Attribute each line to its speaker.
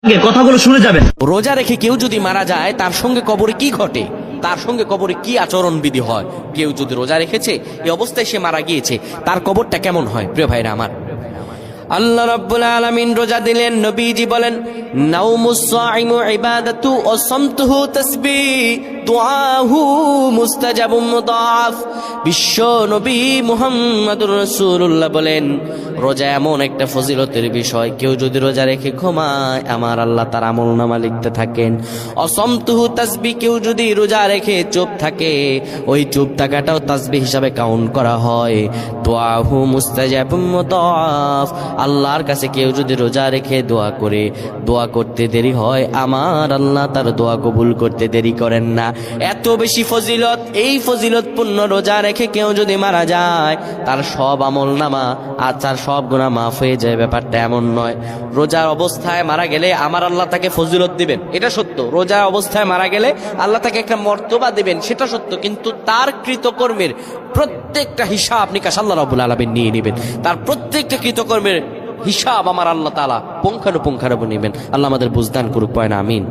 Speaker 1: কথাগুলো শুনে যাবেন।
Speaker 2: রোজা রেখে কেউ যদি মারা যায় তার সঙ্গে কবরে কি ঘটে, তার সঙ্গে কবরে কি আচরণ বিধি হয়? কেউ যদি রোজা রেখেছে এই অবস্থায় সে মারা গিয়েছে, তার কবরটা কেমন হয়? প্রিয় ভাইরা আমার, আল্লাহ রাব্বুল আলামিন রোজা দিলেন, নবীজি বলেন নাউমুস সাইমু ইবাদাতু ওয়া সামতুহু তাসবিহ দুআহু মুস্তাজাবুম মুদাফ। বিশ্ব নবী মুহাম্মদুর রাসূলুল্লাহ বলেন রোজা এমন একটা ফজিলতের বিষয়, কেউ যদি রোজা রেখে ঘুমায় আমার আল্লাহ তার আমলনামা লিখতে থাকেন। অসমতুহু তাসবিহ, কেউ যদি রোজা রেখে চুপ থাকে ওই চুপ থাকাটাও তাসবিহ হিসাবে কাউন্ট করা হয়। দুআহু মুস্তাজাবুম মুদাফ, আল্লাহর কাছে কেউ যদি রোজা রেখে দোয়া করে, দোয়া করতে দেরি হয় আমার আল্লাহ তার দোয়া কবুল করতে দেরি করেন না। এত বেশি ফজিলত, এই ফজিলতপূর্ণ রোজা রেখে কেউ যদি মারা যায় তার সব আমলনামা আর তার সব গুনাহ মাফ হয়ে যায়। ব্যাপারটা এমন নয় রোজার অবস্থায় মারা গেলে আমার আল্লাহ তাকে ফজিলত দিবেন, এটা সত্য। রোজার অবস্থায় মারা গেলে আল্লাহ তাকে একটা মর্তবা দিবেন, সেটা সত্য। কিন্তু তার কৃতকর্মের প্রত্যেকটা হিসাব নিকাশ আল্লাহ রাব্বুল আলামিন নিয়ে নেবেন। তার প্রত্যেকটা কৃতকর্মের হিসাব আমার আল্লাহ তাআলা পুঙ্খানুপুঙ্খানুপুঙ্খ নেবেন। আল্লাহ আমাদের বুঝদান করুক, পয়না আমিন।